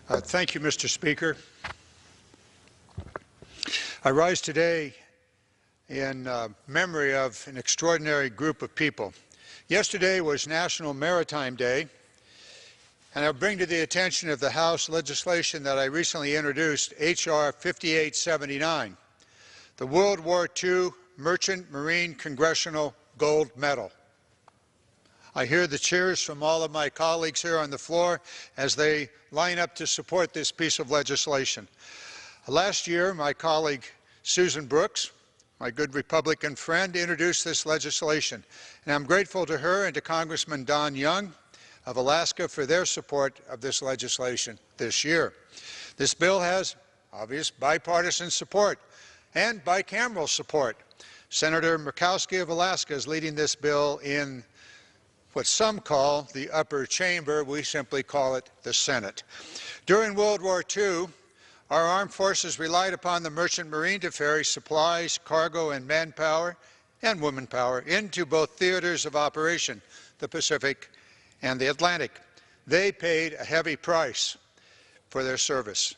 Thank you, Mr. Speaker. I rise today in memory of an extraordinary group of people. Yesterday was National Maritime Day, and I'll bring to the attention of the House legislation that I recently introduced, H.R. 5879, the World War II Merchant Marine Congressional Gold Medal. I hear the cheers from all of my colleagues here on the floor as they line up to support this piece of legislation. Last year, my colleague Susan Brooks, my good Republican friend, introduced this legislation, and I'm grateful to her and to Congressman Don Young of Alaska for their support of this legislation this year. This bill has obvious bipartisan support and bicameral support. Senator Murkowski of Alaska is leading this bill in what some call the upper chamber. We simply call it the Senate. During World War II, our armed forces relied upon the merchant marine to ferry supplies, cargo, and manpower and womanpower into both theaters of operation, the Pacific and the Atlantic. They paid a heavy price for their service.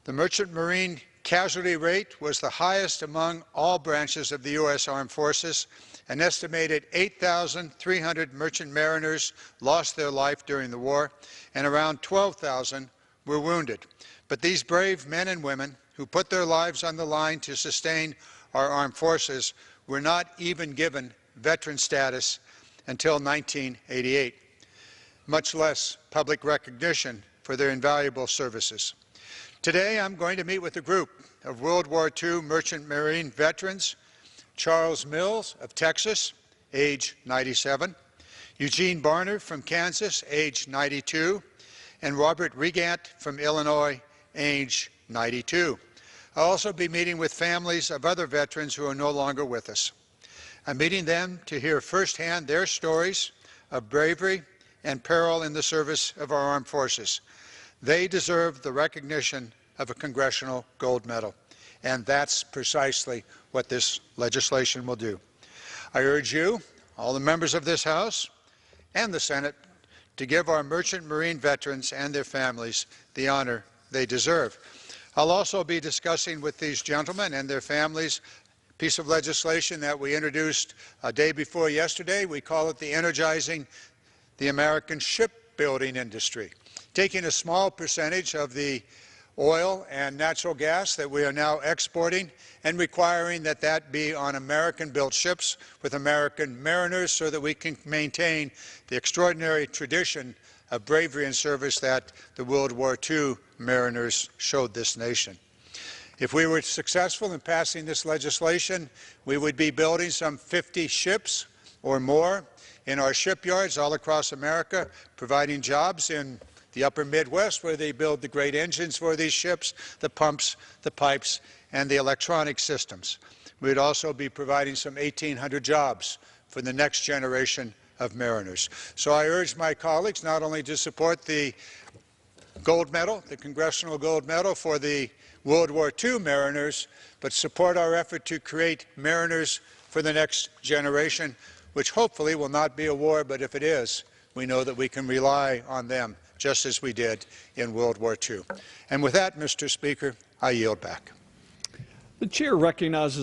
The merchant marine casualty rate was the highest among all branches of the U.S. Armed Forces. An estimated 8,300 merchant mariners lost their life during the war, and around 12,000 were wounded. But these brave men and women who put their lives on the line to sustain our armed forces were not even given veteran status until 1988, much less public recognition for their invaluable services. Today, I'm going to meet with a group of World War II merchant marine veterans: Charles Mills of Texas, age 97, Eugene Barner from Kansas, age 92, and Robert Regant from Illinois, age 92. I'll also be meeting with families of other veterans who are no longer with us. I'm meeting them to hear firsthand their stories of bravery and peril in the service of our armed forces. They deserve the recognition of a Congressional Gold Medal, and that's precisely what this legislation will do. I urge you, all the members of this House and the Senate, to give our merchant marine veterans and their families the honor they deserve. I'll also be discussing with these gentlemen and their families a piece of legislation that we introduced a day before yesterday. We call it the Energizing the American Shipbuilding Industry, taking a small percentage of the oil and natural gas that we are now exporting and requiring that that be on American-built ships with American mariners so that we can maintain the extraordinary tradition of bravery and service that the World War II mariners showed this nation. If we were successful in passing this legislation, we would be building some 50 ships or more in our shipyards all across America, providing jobs in the upper Midwest, where they build the great engines for these ships, the pumps, the pipes, and the electronic systems. We would also be providing some 1,800 jobs for the next generation of mariners. So I urge my colleagues not only to support the gold medal, the Congressional Gold Medal for the World War II mariners, but support our effort to create mariners for the next generation, which hopefully will not be a war, but if it is, we know that we can rely on them just as we did in World War II. And with that, Mr. Speaker, I yield back. The chair recognizes